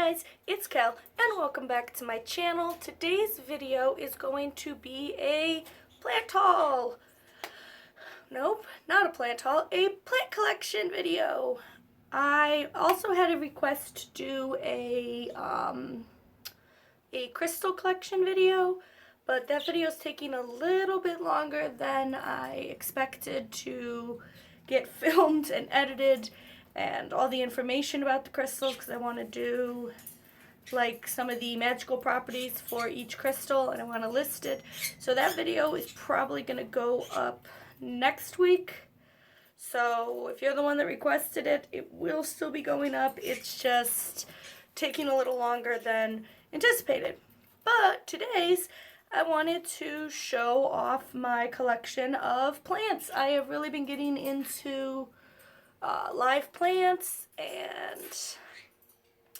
guys, it's Cal and welcome back to my channel. Today's video is going to be a plant haul. Nope, not a plant haul, a plant collection video. I also had a request to do a crystal collection video, but that video is taking a little bit longer than I expected to get filmed and edited, and all the information about the crystals, because I want to do like some of the magical properties for each crystal and I want to list it. So that video is probably going to go up next week. So if you're the one that requested it, it will still be going up. It's just taking a little longer than anticipated. But today's, I wanted to show off my collection of plants. I have really been getting into live plants, and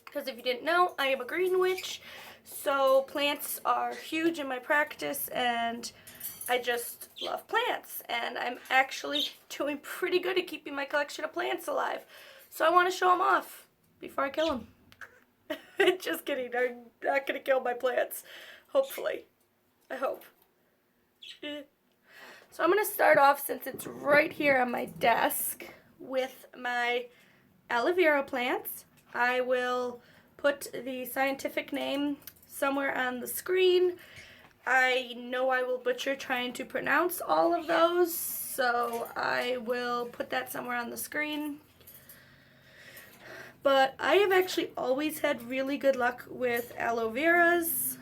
because if you didn't know, I am a green witch, so plants are huge in my practice and I just love plants, and I'm actually doing pretty good at keeping my collection of plants alive, so I want to show them off before I kill them. Just kidding, I'm not going to kill my plants, hopefully. I hope. So I'm going to start off, since it's right here on my desk, with my aloe vera plants. I will put the scientific name somewhere on the screen. I know I will butcher trying to pronounce all of those, so I will put that somewhere on the screen. But I have actually always had really good luck with aloe veras.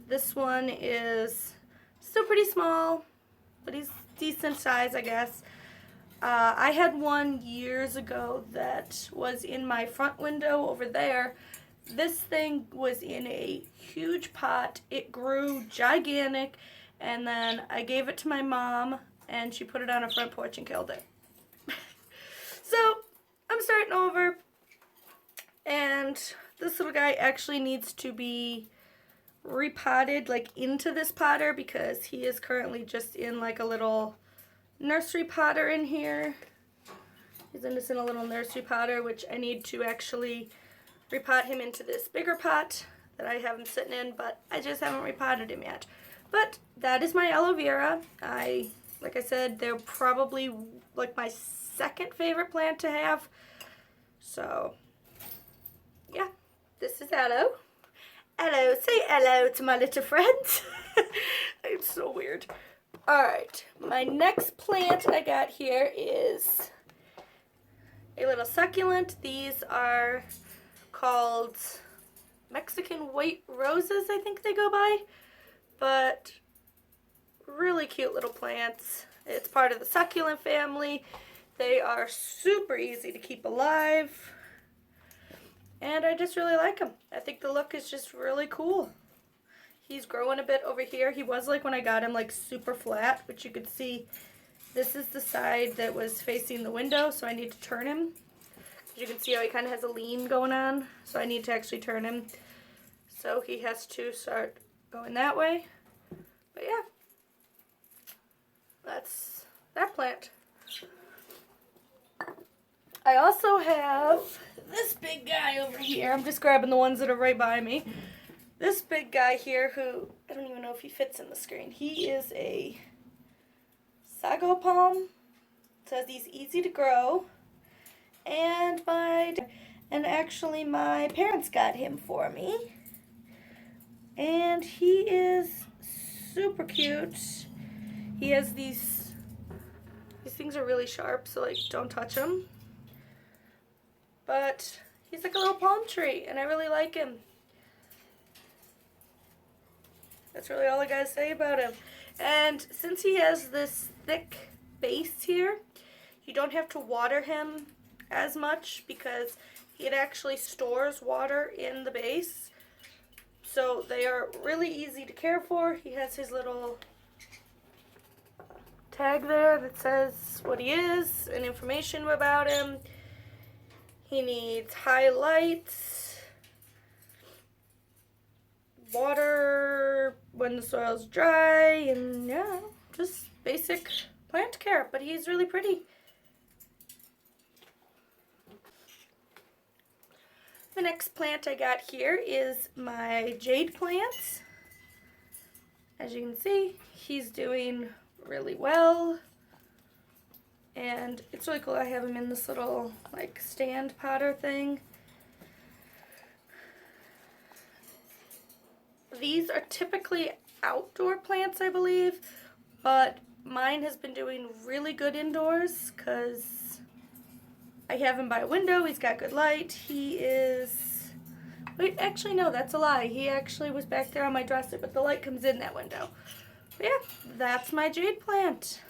This one is still pretty small, but he's decent size, I guess. I had one years ago that was in my front window over there. This thing was in a huge pot. It grew gigantic, and then I gave it to my mom, and she put it on her front porch and killed it. So I'm starting over, and this little guy actually needs to be repotted, like into this potter, because he is currently just in like a little nursery potter in here. He's in a little nursery potter, which I need to actually repot him into this bigger pot that I have him sitting in, but I just haven't repotted him yet. But that is my aloe vera. Like I said, they're probably like my second favorite plant to have. So yeah, this is Aloe. Hello, say hello to my little friends. It's so weird. Alright, my next plant I got here is a little succulent. These are called Mexican white roses, I think they go by. But really cute little plants. It's part of the succulent family. They are super easy to keep alive. And I just really like them. I think the look is just really cool. He's growing a bit over here. He was, like, when I got him, like, super flat, which you could see. This is the side that was facing the window, so I need to turn him. As you can see how he kind of has a lean going on, so I need to actually turn him. So he has to start going that way. But yeah, that's that plant. I also have this big guy over here. I'm just grabbing the ones that are right by me. This big guy here, who, I don't even know if he fits in the screen. He is a sago palm. It says he's easy to grow. And actually my parents got him for me. And he is super cute. He has these things are really sharp, so like don't touch them. But he's like a little palm tree, and I really like him. That's really all I gotta say about him. And since he has this thick base here, you don't have to water him as much, because it actually stores water in the base. So they are really easy to care for. He has his little tag there that says what he is and information about him. He needs highlights, water when the soil's dry, and yeah, just basic plant care, but he's really pretty. The next plant I got here is my Jade Plant. As you can see, he's doing really well. And it's really cool. I have him in this little like stand potter thing. These are typically outdoor plants, I believe, but mine has been doing really good indoors because I have him by a window. He's got good light. He is... Wait, actually, no, that's a lie. He actually was back there on my dresser, but the light comes in that window. But yeah, that's my Jade Plant.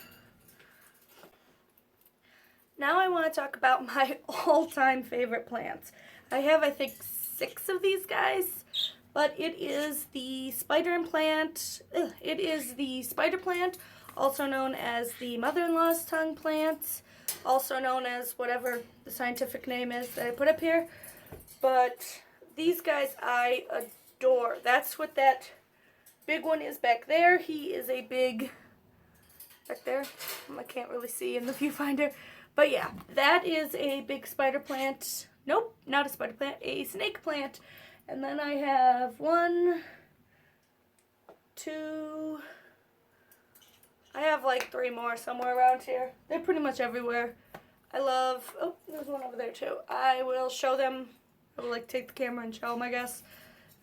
Now I want to talk about my all-time favorite plants. I have, I think, 6 of these guys, but it is the spider plant. It is the spider plant, also known as the mother-in-law's tongue plant, also known as whatever the scientific name is that I put up here. But these guys I adore. That's what that big one is back there. He is a big, back there, I can't really see in the viewfinder. But yeah, that is a big spider plant. Nope, not a spider plant, a snake plant. And then I have 1, 2, I have like 3 more somewhere around here. They're pretty much everywhere. I love, oh, there's one over there too. I will show them, I will like take the camera and show them, I guess,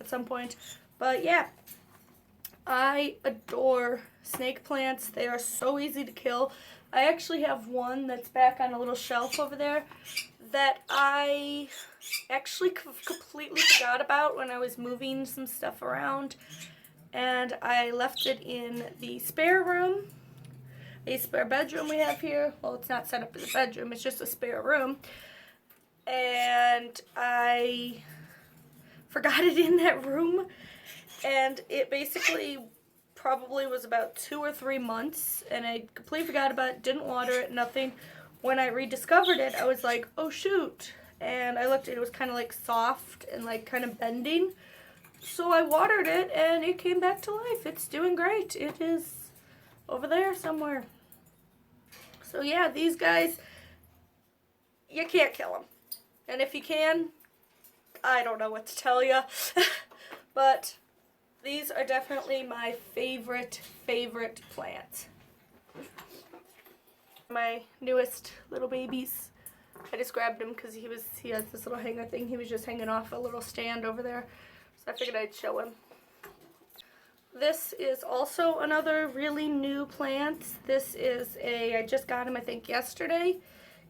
at some point. But yeah, I adore snake plants. They are so easy to kill. I actually have one that's back on a little shelf over there that I actually completely forgot about when I was moving some stuff around. And I left it in the spare room, a spare bedroom we have here. Well, it's not set up as a bedroom, it's just a spare room. And I forgot it in that room. And it basically probably was about 2 or 3 months, and I completely forgot about it, didn't water it, nothing. When I rediscovered it, I was like, oh shoot, and I looked at it, it was kind of like soft and like kind of bending, so I watered it and it came back to life. It's doing great. It is over there somewhere. So yeah, these guys, you can't kill them, and if you can, I don't know what to tell you. But these are definitely my favorite plant. My newest little babies. I just grabbed him because he has this little hanger thing. He was just hanging off a little stand over there. So I figured I'd show him. This is also another really new plant. This is I just got him I think yesterday.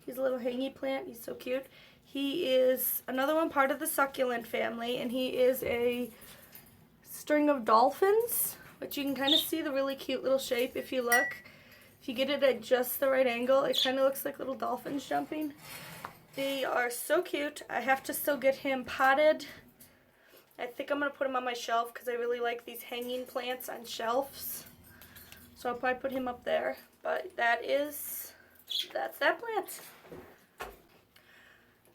He's a little hangy plant. He's so cute. He is another one part of the succulent family, and he is a string of dolphins, which you can kind of see the really cute little shape if you look. If you get it at just the right angle, it kind of looks like little dolphins jumping. They are so cute. I have to still get him potted. I think I'm going to put him on my shelf because I really like these hanging plants on shelves. So I'll probably put him up there. But that's that plant.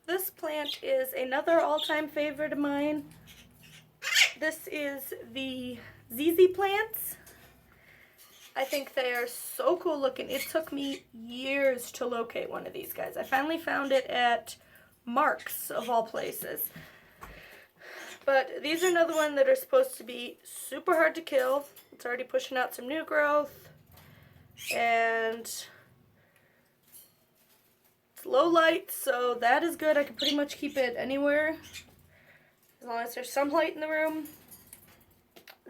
This plant is another all-time favorite of mine. This is the Zizi Plants. I think they are so cool looking. It took me years to locate one of these guys. I finally found it at Mark's, of all places. But these are another one that are supposed to be super hard to kill. It's already pushing out some new growth. And it's low light, so that is good. I can pretty much keep it anywhere, as long as there's some light in the room.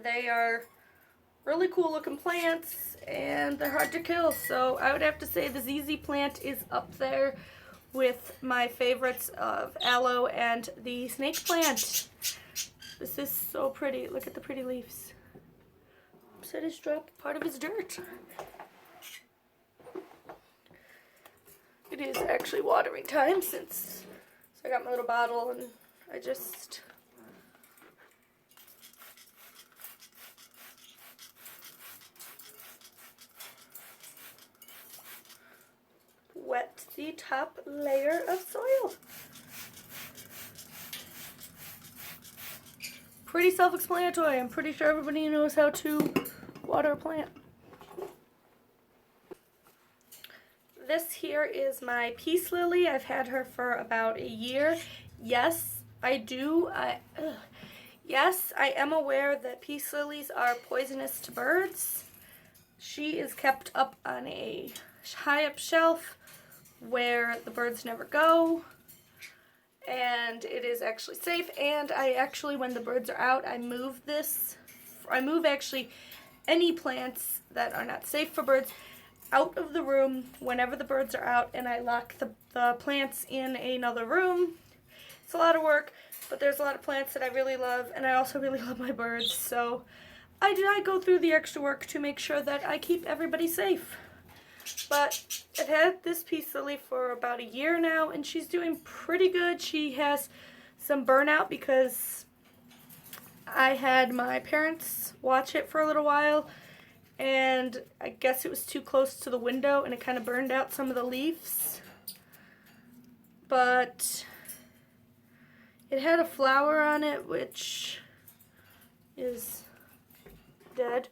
They are really cool looking plants, and they're hard to kill. So I would have to say the Zizi plant is up there with my favorites of Aloe and the snake plant. This is so pretty. Look at the pretty leaves. So I just dropped part of his dirt. It is actually watering time so I got my little bottle and I just wet the top layer of soil. Pretty self-explanatory. I'm pretty sure everybody knows how to water a plant. This here is my peace lily. I've had her for about a year. Yes, Yes, I am aware that peace lilies are poisonous to birds. She is kept up on a high up shelf where the birds never go, and it is actually safe. And I actually, when the birds are out, I move actually any plants that are not safe for birds out of the room whenever the birds are out, and I lock the plants in another room. It's a lot of work, but there's a lot of plants that I really love, and I also really love my birds, so I go through the extra work to make sure that I keep everybody safe. But I've had this peace lily for about a year now, and she's doing pretty good. She has some burnout because I had my parents watch it for a little while, and I guess it was too close to the window and it kind of burned out some of the leaves. But it had a flower on it, which is dead.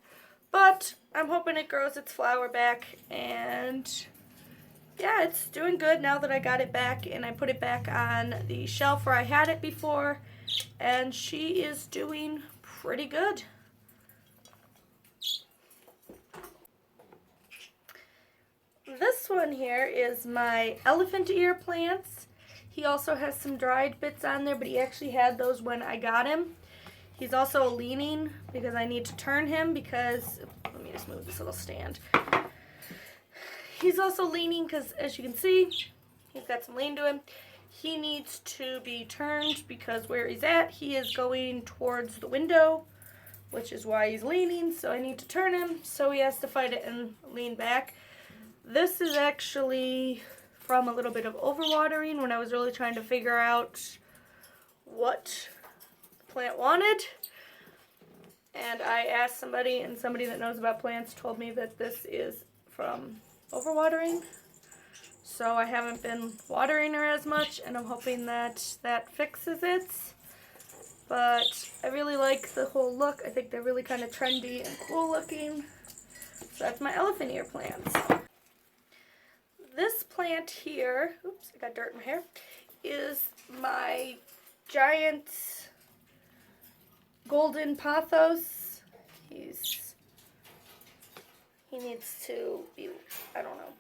But I'm hoping it grows its flower back, and yeah, it's doing good now that I got it back and I put it back on the shelf where I had it before, and she is doing pretty good. This one here is my elephant ear plants. He also has some dried bits on there, but he actually had those when I got him. He's also leaning because I need to turn him because, let me just move this little stand. He's also leaning because, as you can see, he's got some lean to him. He needs to be turned because where he's at, he is going towards the window, which is why he's leaning, so I need to turn him, so he has to fight it and lean back. This is actually from a little bit of overwatering when I was really trying to figure out what the plant wanted. And I asked somebody, and somebody that knows about plants told me that this is from overwatering. So I haven't been watering her as much, and I'm hoping that that fixes it. But I really like the whole look. I think they're really kind of trendy and cool looking. So that's my elephant ear plants. This plant here, oops, I got dirt in my hair, is my giant golden pothos. He needs to be, I don't know.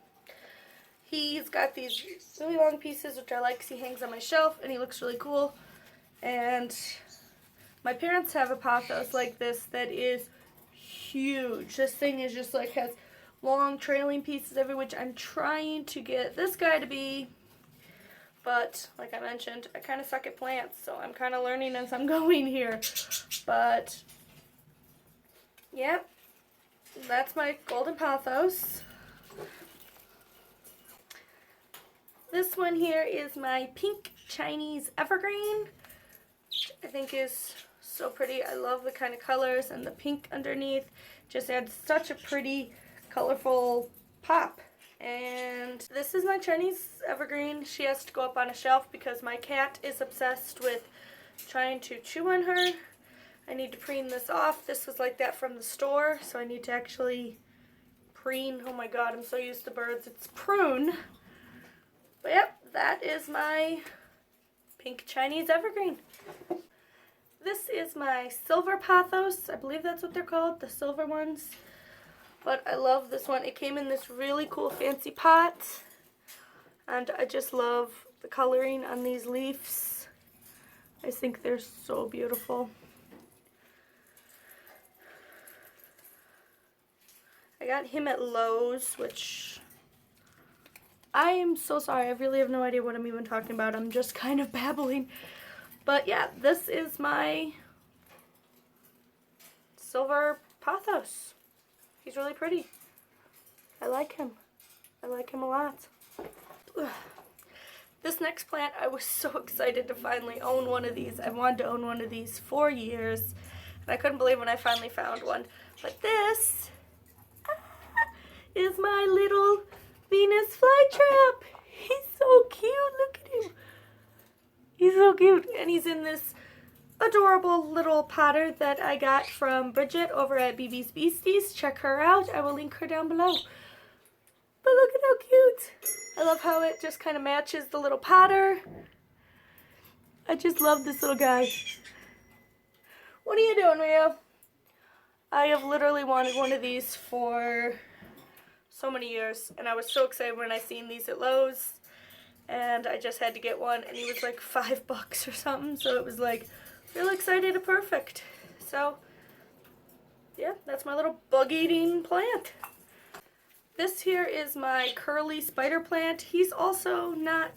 He's got these really long pieces, which I like because he hangs on my shelf and he looks really cool. And my parents have a pothos like this that is huge. This thing is just like has long trailing pieces every which I'm trying to get this guy to be, but like I mentioned, I kind of suck at plants, so I'm kind of learning as I'm going here. But yeah, that's my golden pothos. This one here is my pink Chinese evergreen, which I think is so pretty. I love the kind of colors, and the pink underneath just adds such a pretty colorful pop. And this is my Chinese evergreen. She has to go up on a shelf because my cat is obsessed with trying to chew on her. I need to preen this off. This was like that from the store, so I need to actually preen. Oh my god, I'm so used to birds. It's prune. But yep, that is my pink Chinese evergreen. This is my silver pothos. I believe that's what they're called, the silver ones. But I love this one. It came in this really cool fancy pot. And I just love the coloring on these leaves. I think they're so beautiful. I got him at Lowe's, which I am so sorry. I really have no idea what I'm even talking about. I'm just kind of babbling. But yeah, this is my silver pothos. He's really pretty. I like him. I like him a lot. Ugh. This next plant, I was so excited to finally own one of these. I wanted to own one of these for years, and I couldn't believe when I finally found one. But this is my little Venus flytrap. He's so cute. Look at him. He's so cute, and he's in this adorable little potter that I got from Bridget over at BB's Beasties. Check her out. I will link her down below. But look at how cute. I love how it just kind of matches the little potter. I just love this little guy. What are you doing, Rio? I have literally wanted one of these for so many years, and I was so excited when I seen these at Lowe's, and I just had to get one, and he was like $5 or something, so it was like real excited and perfect. So yeah, that's my little bug-eating plant. This here is my curly spider plant. He's also not,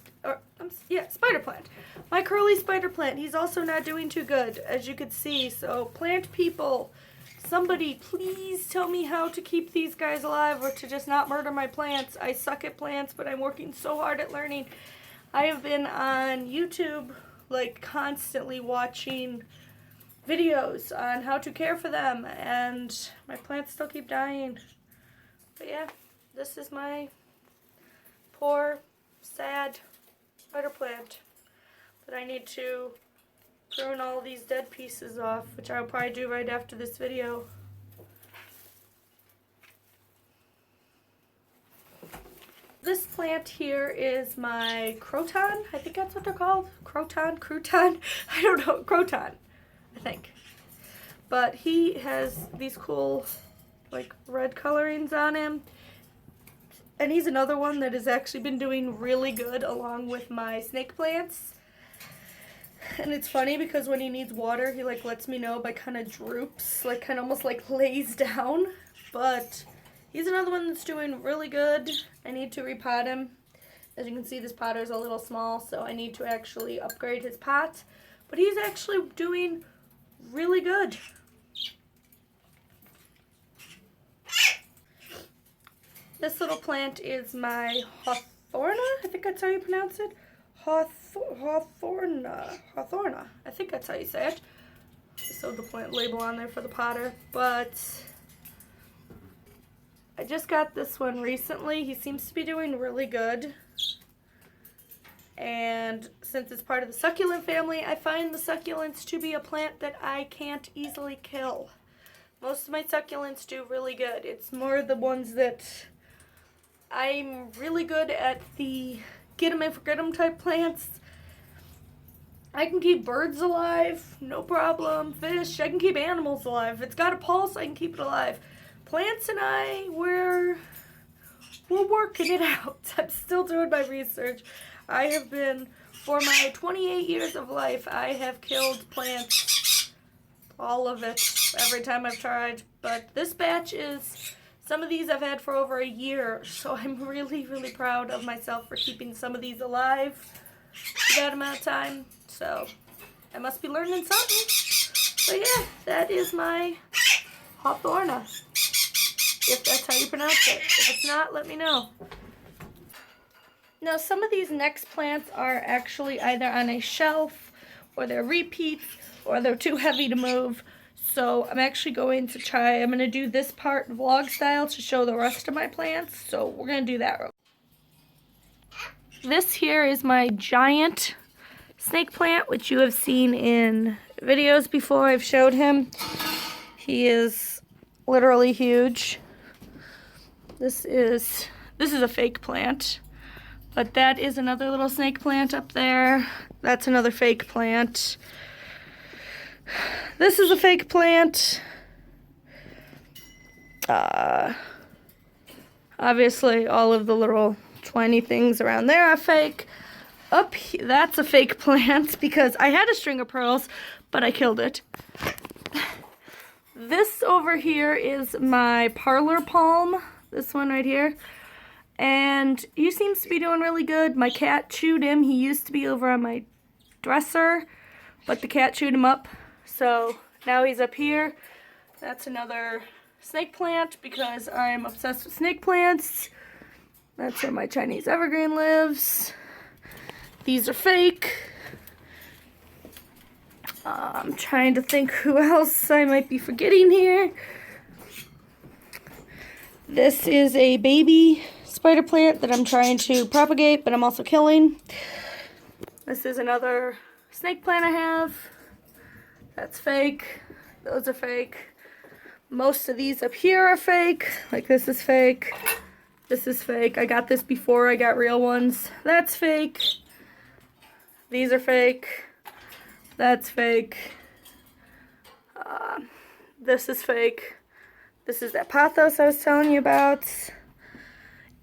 spider plant. My curly spider plant, he's also not doing too good, as you can see. So plant people, somebody please tell me how to keep these guys alive or to just not murder my plants. I suck at plants, but I'm working so hard at learning. I have been on YouTube, like, constantly watching videos on how to care for them, and my plants still keep dying. But yeah, this is my poor, sad spider plant that I need to prune all these dead pieces off, which I'll probably do right after this video. This plant here is my croton. I think that's what they're called. Croton? I don't know. Croton, I think. But he has these cool, like, red colorings on him. And he's another one that has actually been doing really good along with my snake plants. And it's funny because when he needs water, he like lets me know by kind of droops, like kind of almost like lays down. But he's another one that's doing really good. I need to repot him. As you can see, this potter is a little small, so I need to actually upgrade his pot. But he's actually doing really good. This little plant is my Hawthorna, I think that's how you pronounce it. Hawthorna, I think that's how you say it. I sewed the plant label on there for the potter, but I just got this one recently. He seems to be doing really good. And since it's part of the succulent family, I find the succulents to be a plant that I can't easily kill. Most of my succulents do really good. It's more the ones that I'm really good at the get 'em and forget 'em type plants. I can keep birds alive, no problem. Fish, I can keep animals alive. If it's got a pulse, I can keep it alive. Plants and I, we're working it out. I'm still doing my research. I have been, for my 28 years of life, I have killed plants, all of it, every time I've tried. But this batch is, some of these I've had for over a year, so I'm really, really proud of myself for keeping some of these alive for that amount of time. So I must be learning something. But yeah, that is my Hawthorna, if that's how you pronounce it. If it's not, let me know. Now, some of these next plants are actually either on a shelf, or they're repeats, or they're too heavy to move. So I'm actually going to try, I'm going to do this part vlog style to show the rest of my plants. So we're going to do that. This here is my giant snake plant, which you have seen in videos before. I've showed him. He is literally huge. This is a fake plant. But that is another little snake plant up there. That's another fake plant. This is a fake plant. Obviously, all of the little twiny things around there are fake. Up here, that's a fake plant because I had a string of pearls, but I killed it. This over here is my Parlor Palm. This one right here. And he seems to be doing really good. My cat chewed him. He used to be over on my dresser, but the cat chewed him up. So now he's up here. That's another snake plant because I'm obsessed with snake plants. That's where my Chinese evergreen lives. These are fake. I'm trying to think who else I might be forgetting here. This is a baby spider plant that I'm trying to propagate, but I'm also killing. This is another snake plant I have. That's fake. Those are fake. Most of these up here are fake. Like this is fake. This is fake. I got this before I got real ones. That's fake. These are fake. That's fake. This is fake. This is that Pothos I was telling you about.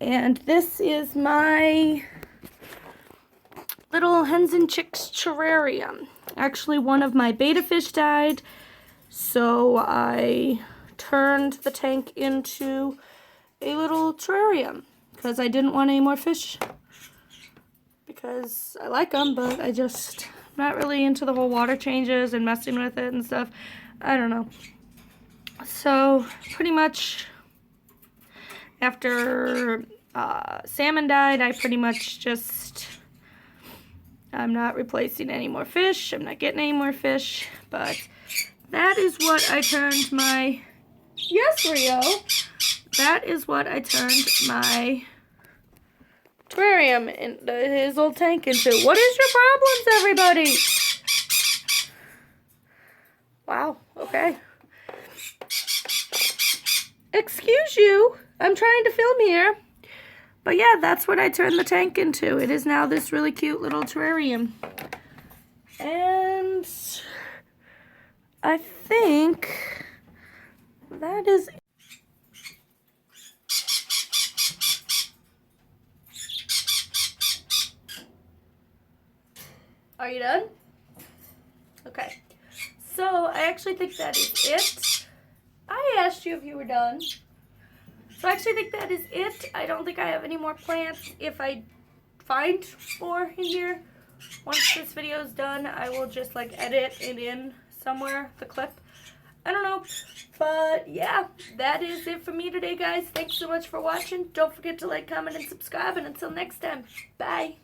And this is my little hens and chicks terrarium. Actually, one of my betta fish died, so I turned the tank into a little terrarium because I didn't want any more fish. Because I like them, but I'm not really into the whole water changes and messing with it and stuff. I don't know. So, pretty much, after salmon died, I pretty much I'm not replacing any more fish. I'm not getting any more fish. But that is what I turned my... Yes, Rio! That is what I turned my terrarium, his old tank, into. What is your problems, everybody? Wow, okay. Excuse you, I'm trying to film here. But yeah, that's what I turned the tank into. It is now this really cute little terrarium. And I think that is... Are you done? Okay. So, I actually think that is it. I asked you if you were done. So, I actually think that is it. I don't think I have any more plants. If I find more in here, once this video is done, I will just like edit it in somewhere, the clip. I don't know. But yeah, that is it for me today, guys. Thanks so much for watching. Don't forget to like, comment, and subscribe. And until next time, bye.